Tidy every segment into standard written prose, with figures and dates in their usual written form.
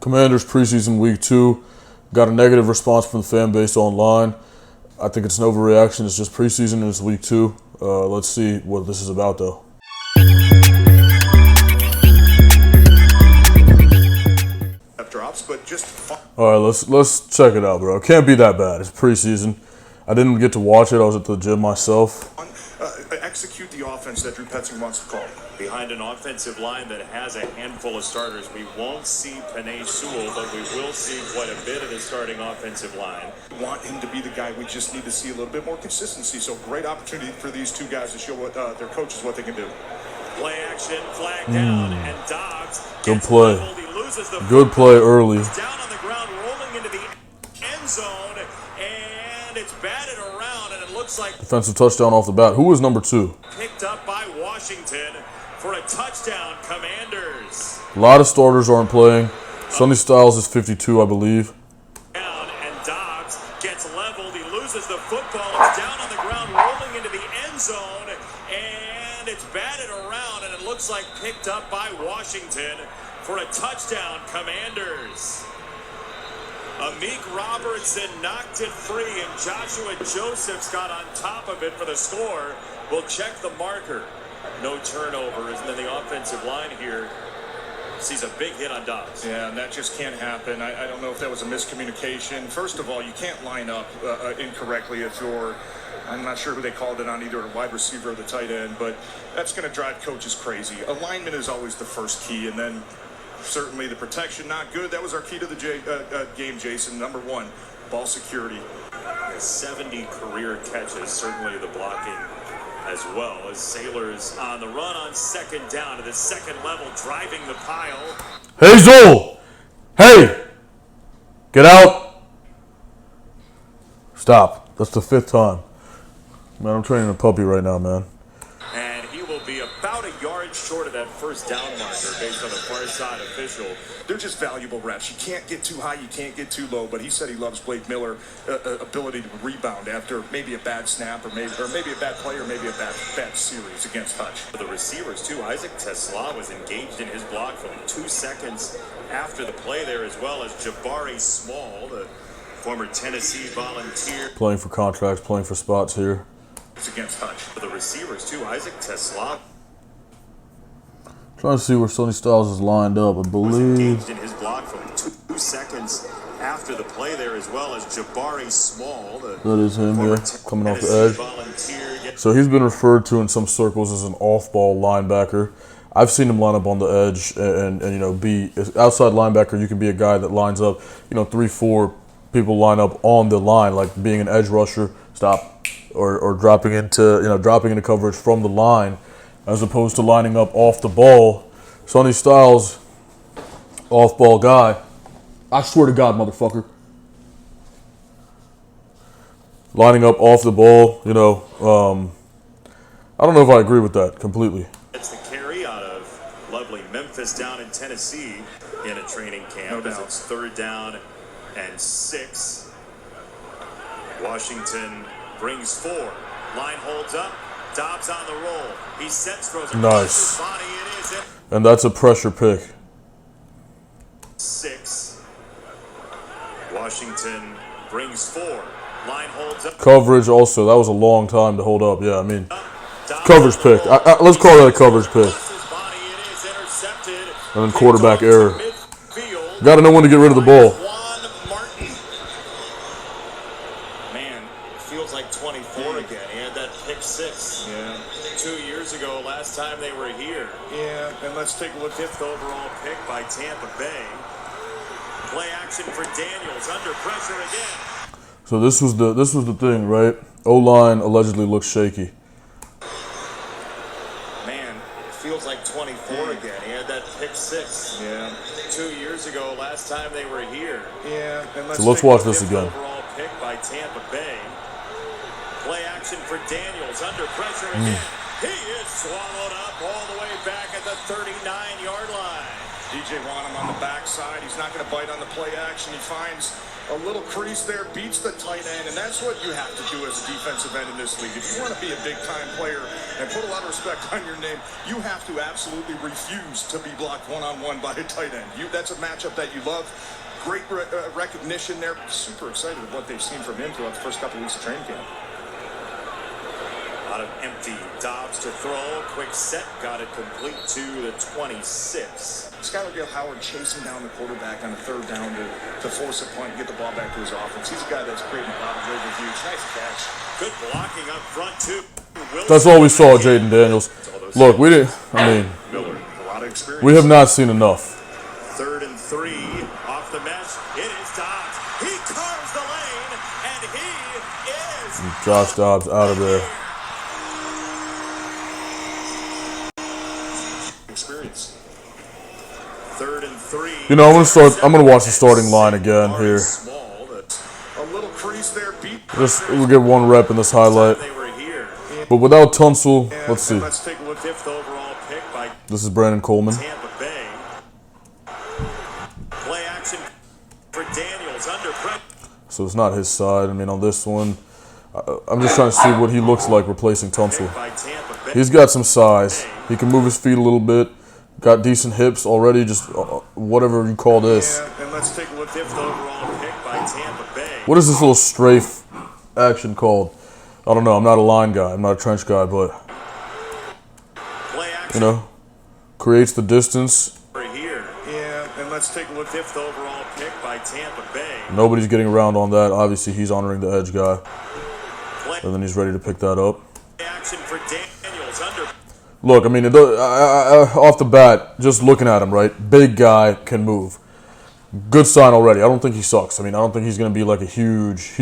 Commanders preseason week 2. Got a negative response from the fan base online. I think it's an overreaction. It's just preseason and it's week 2. Let's see what this is about, though. All right, let's check it out, bro. It can't be that bad. It's preseason. I didn't get to watch it. I was at the gym myself. Execute the offense that Drew Petzing wants to call. Behind an offensive line that has a handful of starters, we won't see Penei Sewell, but we will see quite a bit of the starting offensive line. We want him to be the guy. We just need to see a little bit more consistency. So great opportunity for these two guys to show what their coaches what they can do. Play action, flag down, and Dobbs Good play. leveled. He loses the Good play early. down on the ground, rolling into the end zone, and it's batted around, and it looks like Defensive touchdown off the bat. Who was number 2? picked up by Washington for a touchdown, Commanders. A lot of starters aren't playing. Sonny Styles is 52, I believe. Down, and Dobbs gets leveled. He loses the football. It's down on the ground, rolling into the end zone, and it's batted around, and it looks like picked up by Washington for a touchdown, Commanders. Amik Robertson knocked it free, and Joshua Josephs got on top of it for the score. We'll check the marker. No turnovers, and then the offensive line here sees a big hit on Dobbs. Yeah, and that just can't happen. I don't know if that was a miscommunication. First of all, you can't line up incorrectly if you're, I'm not sure who they called it on, either a wide receiver or the tight end, but that's going to drive coaches crazy. Alignment is always the first key, and then certainly the protection, not good. That was our key to the game, Jason. Number 1, ball security. 70 career catches, certainly the blocking as well as Sailors on the run on second down to the second level, driving the pile. Hazel! Hey! Get out! Stop. That's the 5th time. Man, I'm training a puppy right now, man. And he will be about a yard short of that first down marker based on the far side official. They're just valuable reps. You can't get too high, you can't get too low, but he said he loves Blake Miller's ability to rebound after maybe a bad snap or maybe a bad play or maybe a bad series against Hutch. For the receivers, too, Isaac Tesla was engaged in his block from 2 seconds after the play there, as well as Jabari Small, the former Tennessee Volunteer. Playing for contracts, playing for spots here. Against Hutch. For the receivers, too, Isaac Tesla. Trying to see where Sonny Styles is lined up. I believe Engaged in his block from 2 seconds after the play there, as well as Jabari Small, that is him, yeah, coming off the edge. So he's been referred to in some circles as an off-ball linebacker. I've seen him line up on the edge and you know, be outside linebacker. You can be a guy that lines up, you know, 3-4 people line up on the line, like being an edge rusher, stop, or dropping into coverage from the line, as opposed to lining up off the ball. Sonny Styles, off-ball guy. I swear to God, motherfucker. Lining up off the ball, you know, I don't know if I agree with that completely. It's the carry out of lovely Memphis down in Tennessee in a training camp. No As doubt. it's 3rd down and 6. Washington brings 4. Line holds up. Dobbs on the roll. He sets, throws Nice. his body. It is And that's a pressure pick. 6. Washington brings 4. Line holds up. Coverage also, that was a long time to hold up. Yeah, I mean, Dobbs coverage on the pick. roll. Let's call that a coverage pick. His body. It is intercepted. And then quarterback Kicked error. off to midfield. Got to know when to get rid of the ball. Juan Martin. Man, feels like 24 again. He had that pick 6. Yeah. 2 years ago, last time they were here. Yeah, and let's take a look. 5th overall pick by Tampa Bay. Play action for Daniels, under pressure again. So this was the thing, right? O-line allegedly looks shaky. Man, feels like 24 again. He had that pick 6. Yeah. 2 years ago, last time they were here. Yeah, and So let's watch this 5th again. overall pick by Tampa Bay. Play action for Daniels, under pressure again. He is swallowed up all the way back at the 39-yard line. DJ want him on the backside. He's not going to bite on the play action. He finds a little crease there, beats the tight end, and that's what you have to do as a defensive end in this league. If you want to be a big-time player and put a lot of respect on your name, you have to absolutely refuse to be blocked one-on-one by a tight end. That's a matchup that you love. Great recognition there. Super excited of what they've seen from him throughout the first couple weeks of training camp. Out of empty. Dobbs to throw. Quick set. Got it complete to the 26. Skylar Gale Howard chasing down the quarterback on a third down to force a punt and get the ball back to his offense. He's a guy that's creating a lot of great reviews. Nice catch. Good blocking up front, too. That's all we saw, Jaden Daniels. Look, we didn't, I mean, Miller, a lot of experience. we have not seen enough. 3rd and 3 off the mesh. It is Dobbs. He carves the lane, and he is Josh Dobbs out of there. Experience. 3rd and 3. You know, I'm gonna watch the starting line again here. Small, a little crease there, beat. We'll get one rep in this highlight. They were here. But without Tunsil, let's see. Let's take a look. 5th overall pick by This is Brandon Coleman. Tampa Bay. Play action for Daniels under pressure. So it's not his side. I mean, on this one, I'm just trying to see what he looks like replacing Tunsil. By Tampa Bay. He's got some size. He can move his feet a little bit. Got decent hips already, just whatever you call this. Yeah, and let's take a look. 5th overall pick by Tampa Bay. What is this little strafe action called? I don't know. I'm not a line guy. I'm not a trench guy, but, Play action you know, creates the distance. for here. Yeah, and let's take a look. 5th overall pick by Tampa Bay. Nobody's getting around on that. Obviously, he's honoring the edge guy. Play And then he's ready to pick that up. action for Daniels under. Look, I mean, off the bat, just looking at him, right? Big guy, can move. Good sign already. I don't think he sucks. I mean, I don't think he's going to be like a huge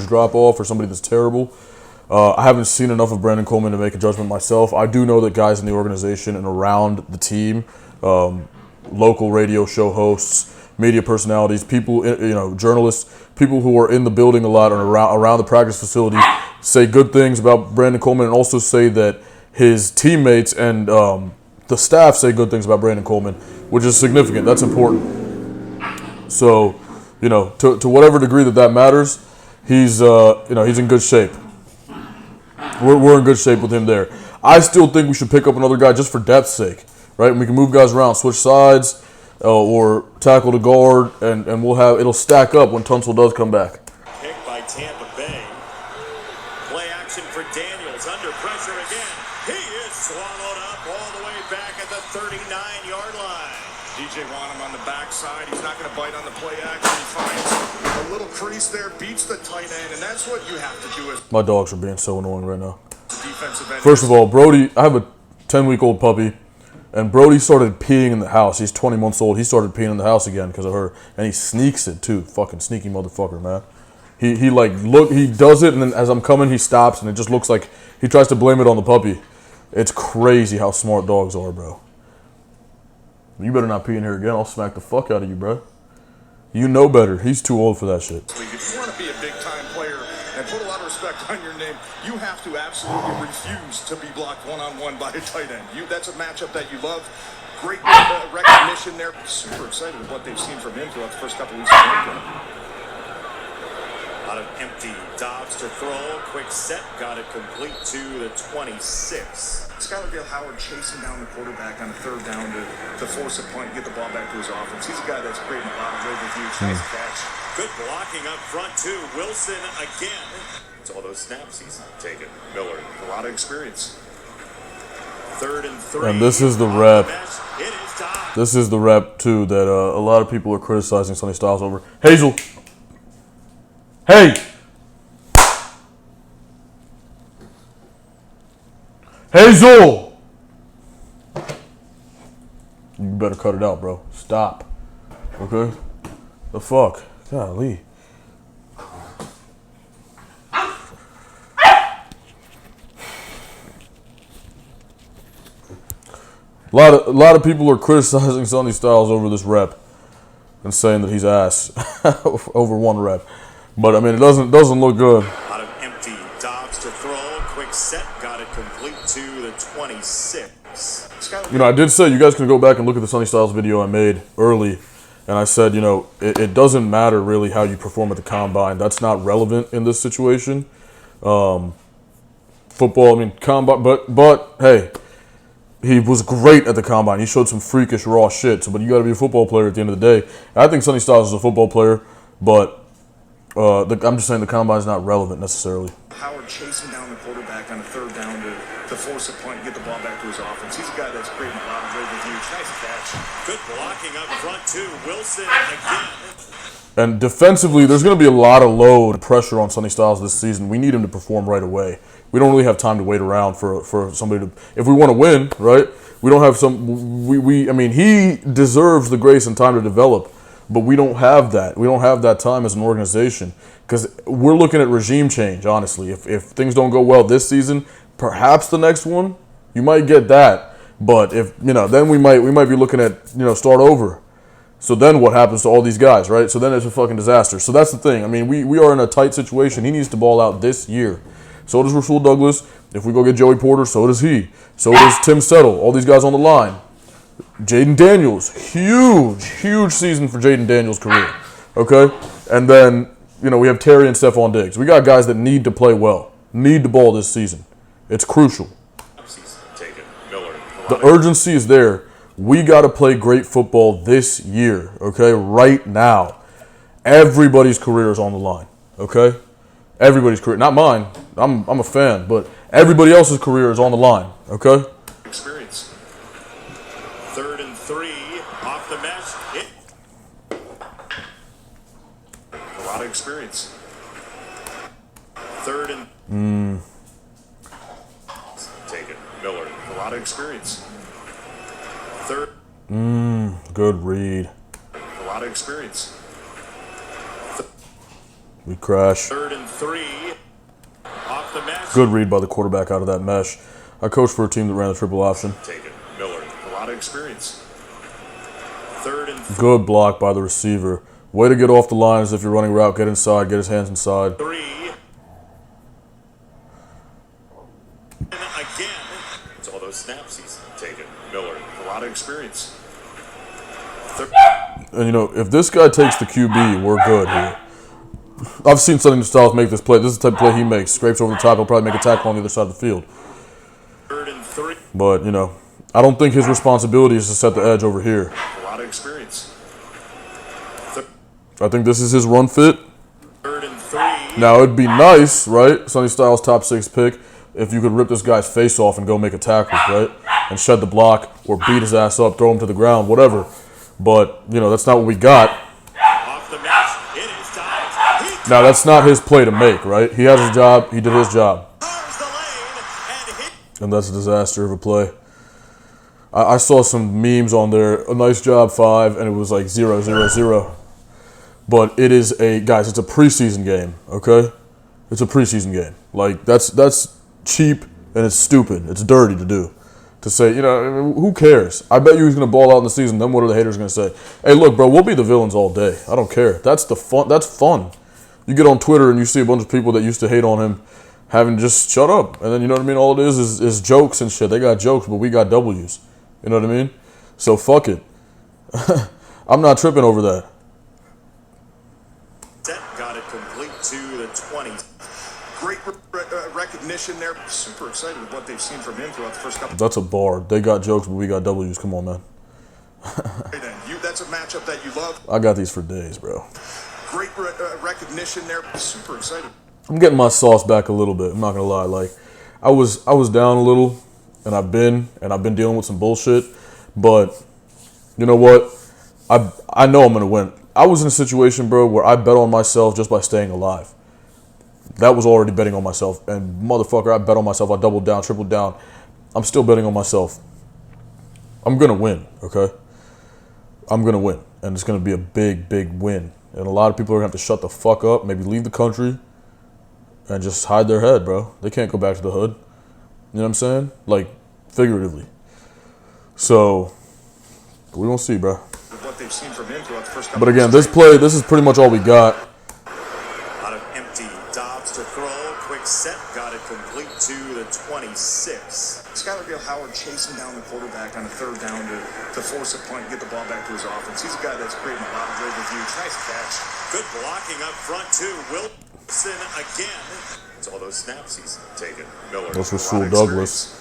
drop-off or somebody that's terrible. I haven't seen enough of Brandon Coleman to make a judgment myself. I do know that guys in the organization and around the team, local radio show hosts, media personalities, people, you know, journalists, people who are in the building a lot and around the practice facility say good things about Brandon Coleman, and also say that his teammates and the staff say good things about Brandon Coleman, which is significant. That's important. So, you know, to whatever degree that matters, he's he's in good shape. We're in good shape with him there. I still think we should pick up another guy just for depth's sake, right? And we can move guys around, switch sides, or tackle to guard, and it'll stack up when Tunsil does come back. Pick by Tampa Bay. Play action for Daniels under pressure again. He is swallowed up all the way back at the 39-yard line. DJ want him on the backside. He's not going to bite on the play action. He finds a little crease there, beats the tight end, and that's what you have to do as My dogs are being so annoying right now. a defensive end. First of all, Brody, I have a 10-week-old puppy, and Brody started peeing in the house. He's 20 months old. He started peeing in the house again because of her, and he sneaks it too. Fucking sneaky motherfucker, man. He does it, and then as I'm coming, he stops, and it just looks like he tries to blame it on the puppy. It's crazy how smart dogs are, bro. You better not pee in here again. I'll smack the fuck out of you, bro. You know better. He's too old for that shit. If you want to be a big-time player and put a lot of respect on your name, you have to absolutely refuse to be blocked one-on-one by a tight end. That's a matchup that you love. Great recognition there. Super excited of what they've seen from him throughout the first couple weeks of training camp. Out of empty. Dobbs to throw. Quick set. Got it complete to the 26. Skylar Gale Howard chasing down the quarterback on a third down to force a punt and get the ball back to his offense. He's a guy that's creating a lot of great reviews. Nice catch. Good blocking up front, too. Wilson again. It's all those snaps he's taken. Miller. A lot of experience. 3rd and 3. And this is the rep. It is Dobbs. This is the rep, too, that a lot of people are criticizing Sonny Styles over. Hazel. Hey! Hazel! You better cut it out, bro. Stop. Okay? The fuck? Golly. A lot of people are criticizing Sonny Styles over this rep and saying that he's ass over one rep. But I mean, it doesn't look good. Out of empty. Dobbs to throw. Quick set. Got it complete to the 26. You know, I did say you guys can go back and look at the Sonny Styles video I made early, and I said, you know, it doesn't matter really how you perform at the combine. That's not relevant in this situation. Football, I mean, combine, but hey, he was great at the combine. He showed some freakish raw shit. So, but you got to be a football player at the end of the day. And I think Sonny Styles is a football player, but I'm just saying the combine is not relevant necessarily. Howard chasing down the quarterback on a third down to force a punt and get the ball back to his offense. He's a guy that's creating a lot of great reviews. Nice catch. Good blocking up front, too. Wilson again. And defensively, there's going to be a lot of load and pressure on Sonny Styles this season. We need him to perform right away. We don't really have time to wait around for somebody to. If we want to win, right? We don't have some. I mean, he deserves the grace and time to develop, but we don't have that. We don't have that time as an organization because we're looking at regime change. Honestly, if things don't go well this season, perhaps the next one you might get that. But if then we might be looking at start over. So then what happens to all these guys, right? So then it's a fucking disaster. So that's the thing. I mean, we are in a tight situation. He needs to ball out this year. So does Rasul Douglas. If we go get Joey Porter, so does he. So does Tim Settle. All these guys on the line. Jaden Daniels. Huge season for Jaden Daniels' career. Okay? And then, we have Terry and Stephon Diggs. We got guys that need to play well. Need the ball this season. It's crucial. The urgency is there. We got to play great football this year, okay? Right now. Everybody's career is on the line, okay? Everybody's career. Not mine. I'm a fan, but everybody else's career is on the line, okay? Experience. 3rd and 3 off the mesh. A lot of experience. 3rd and... Take it. Miller. A lot of experience. 3rd. Good read. A lot of experience. We crash. 3rd and 3 off the mesh. Good read by the quarterback out of that mesh. I coached for a team that ran the triple option. Take it. Miller. A lot of experience. 3rd and Good block by the receiver. Way to get off the line as if you're running route. Get inside. Get his hands inside. 3. And again. It's all those snaps he's taken. Miller. A lot of experience. And if this guy takes the QB, we're good here. I've seen Sonny Styles make this play. This is the type of play he makes. Scrapes over the top. He'll probably make a tackle on the other side of the field. 3rd and 3. But, I don't think his responsibility is to set the edge over here. A lot of experience. I think this is his run fit. 3rd and 3. Now, it'd be nice, right? Sonny Styles' top 6 pick, if you could rip this guy's face off and go make a tackle, right? And shed the block or beat his ass up, throw him to the ground, whatever. But, that's not what we got. Off the mesh. It is Dobbs. Now, that's not his play to make, right? He has his job. He did his job. Carves the lane And that's a disaster of a play. I saw some memes on there. A nice job, 5, and it was like 0, 0, 0. But it is guys, it's a preseason game, okay? It's a preseason game. Like, that's cheap and it's stupid. It's dirty to do. To say, who cares? I bet you he's going to ball out in the season. Then what are the haters going to say? Hey, look, bro, we'll be the villains all day. I don't care. That's the fun. That's fun. You get on Twitter and you see a bunch of people that used to hate on him having just shut up. And then, you know what I mean? All it is jokes and shit. They got jokes, but we got W's. You know what I mean? So, fuck it. I'm not tripping over that. got it complete to the 20. Great recognition there. Super excited with what they've seen from him throughout the first couple. That's a bar. They got jokes, but we got W's. Come on, man. That's a matchup that you love. I got these for days, bro. Great recognition there. Super excited. I'm getting my sauce back a little bit. I'm not gonna lie. Like, I was down a little, and I've been dealing with some bullshit. But you know what? I know I'm gonna win. I was in a situation, bro, where I bet on myself just by staying alive. That was already betting on myself. And motherfucker, I bet on myself. I doubled down, tripled down. I'm still betting on myself. I'm gonna win, okay? I'm gonna win. And it's gonna be a big, big win. And a lot of people are gonna have to shut the fuck up, maybe leave the country, and just hide their head, bro. They can't go back to the hood. You know what I'm saying? Like, figuratively. So, we won't see, bro. What they've seen from him throughout the first couple. But again, this is pretty much all we got. Out of empty. Dobbs to throw. Quick set. Got it complete to the 26. Skylar Gale Howard chasing down the quarterback on a third down to force a punt and get the ball back to his offense. He's a guy that's great in a lot of great reviews. Nice catch. Good blocking up front, too. Wilson again. It's all those snaps he's taken. Miller. That's Rasul Douglas.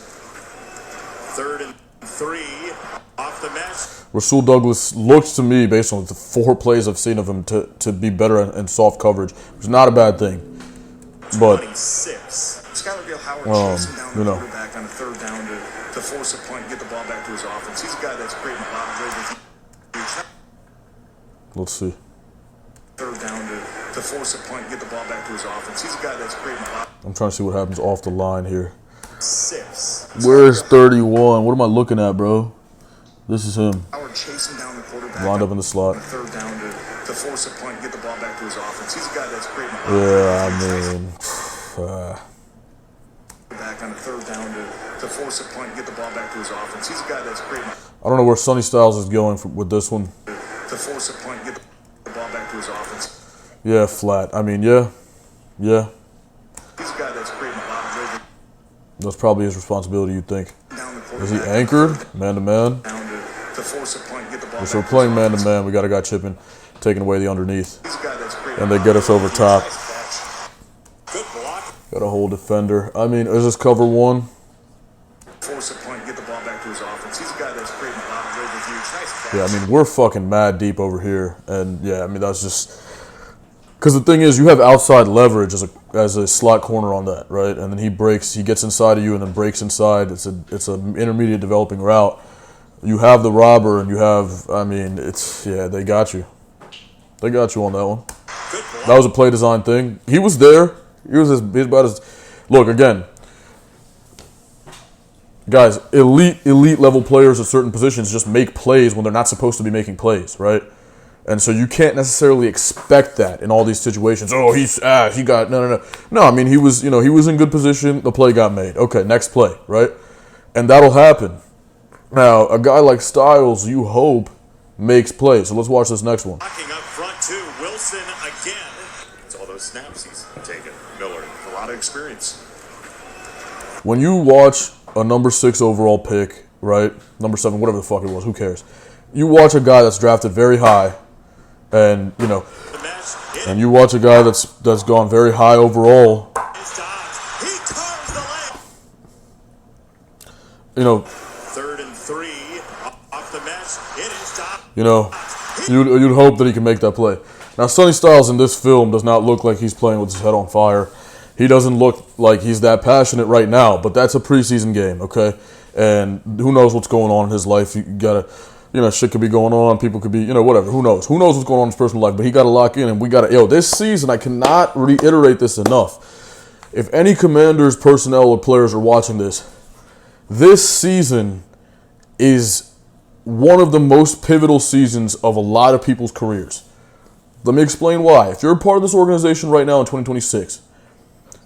3rd and 3 off the mesh. Rasul Douglas looks to me, based on the 4 plays I've seen of him, to be better in soft coverage, which is not a bad thing. But 26. Skylar Gale Howard chasing down the you know, quarterback on a third down to force a punt and get the ball back to his offense. He's a guy that's great in a lot of great reviews. let's see. Third down to force a punt and get the ball back to his offense. He's a guy that's great in a lot. I'm trying to see what happens off the line here. 6. Where's 31? What am I looking at, bro? This is him. Howard chasing down the quarterback Lined up in the slot. on third down to force a punt and get the ball back to his offense. He's a guy that's great in a lot. Yeah, I mean, Back on a third down to force a punt and get the ball back to his offense. He's a guy that's great I don't know where Sonny Styles is going with this one. to force a punt and get the ball back to his offense. Yeah, flat. I mean, yeah. He's a guy that's great in a lot of great That's probably his responsibility, you'd think. down the Is quarterback. he anchored? Man-to-man? Down to force a punt and get the ball So we're back playing to his offense. man-to-man. We got a guy chipping, taking away the underneath. He's a guy that's great And they get us over top. Nice catch. Good block. Got a whole defender. I mean, is this cover 1? Force a punt and get the ball back to his offense. He's a guy that's great in a lot of great reviews. Nice catch. Yeah, I mean, we're fucking mad deep over here. And, yeah, I mean, that's just... Because the thing is, you have outside leverage as a slot corner on that, right? And then he gets inside of you and then breaks inside. It's an intermediate developing route. You have the robber and you have, I mean, they got you. They got you on that one. Good block. That was a play design thing. He was there. He was about as... Look, again, guys, elite level players at certain positions just make plays when they're not supposed to be making plays, right? And so you can't necessarily expect that in all these situations. Oh, he got no. No, I mean he was in good position. The play got made. Okay, next play, right? And that'll happen. Now, a guy like Styles, you hope, makes plays. So let's watch this next one. Blocking up front, too. Wilson again. It's all those snaps he's taken. Miller. A lot of experience. When you watch a number 6 overall pick, right? Number 7, whatever the fuck it was, who cares? You watch a guy that's drafted very high, and The mesh. and you watch a guy that's gone very high overall. It's Dobbs. He carves the lane. 3rd and 3 off the mesh. It is Dobbs. You'd hope that he can make that play. Now, Sonny Styles in this film does not look like he's playing with his head on fire. He doesn't look like he's that passionate right now, but that's a preseason game, okay? And who knows what's going on in his life. You gotta, shit could be going on. People could be, whatever. Who knows? Who knows what's going on in his personal life? But he got to lock in, and we got to, this season, I cannot reiterate this enough. If any Commanders personnel or players are watching this season is one of the most pivotal seasons of a lot of people's careers. Let me explain why. If you're a part of this organization right now in 2026,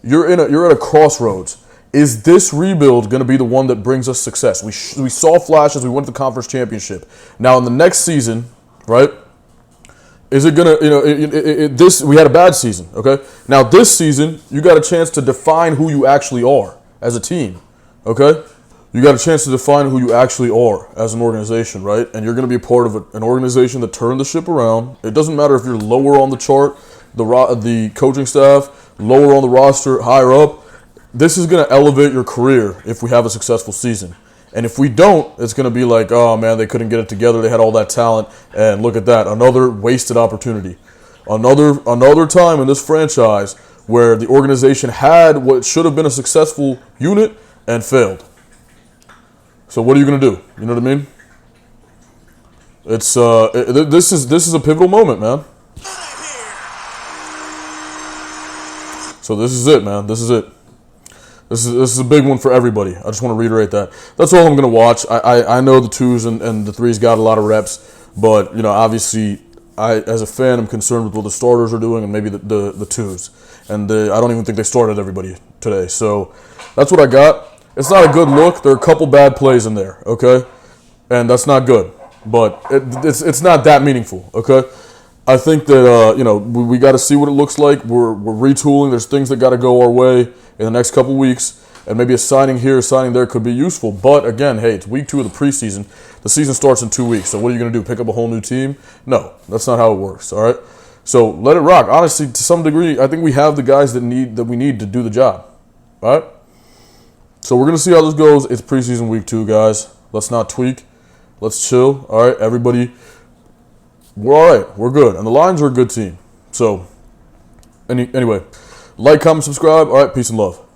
you're at a crossroads. Is this rebuild going to be the one that brings us success? We saw flashes. We went to the conference championship. Now in the next season, right? Is it going to, we had a bad season, okay? Now this season, you got a chance to define who you actually are as a team, okay? You got a chance to define who you actually are as an organization, right? And you're going to be a part of an organization that turned the ship around. It doesn't matter if you're lower on the chart, the coaching staff, lower on the roster, higher up. This is going to elevate your career if we have a successful season. And if we don't, it's going to be like, oh, man, they couldn't get it together. They had all that talent. And look at that, another wasted opportunity. Another time in this franchise where the organization had what should have been a successful unit and failed. So what are you going to do? You know what I mean? It's this is a pivotal moment, man. So this is it, man. This is it. This is a big one for everybody. I just want to reiterate that. That's all I'm going to watch. I know the 2s and the 3s got a lot of reps, but obviously, I as a fan am concerned with what the starters are doing and maybe the 2s. And I don't even think they started everybody today. So that's what I got. It's not a good look. There are a couple bad plays in there, okay? And that's not good. But it's not that meaningful, okay? I think that, we got to see what it looks like. We're retooling. There's things that got to go our way in the next couple weeks. and maybe a signing here, a signing there could be useful. But again, hey, it's week 2 of the preseason. The season starts in 2 weeks. So what are you going to do? Pick up a whole new team? No, that's not how it works. All right. So let it rock. Honestly, to some degree, I think we have the guys that we need to do the job. All right. So we're going to see how this goes. It's preseason week 2, guys. Let's not tweak. Let's chill. All right, everybody. We're all right. We're good. And the Lions are a good team. So anyway, like, comment, subscribe. All right, peace and love.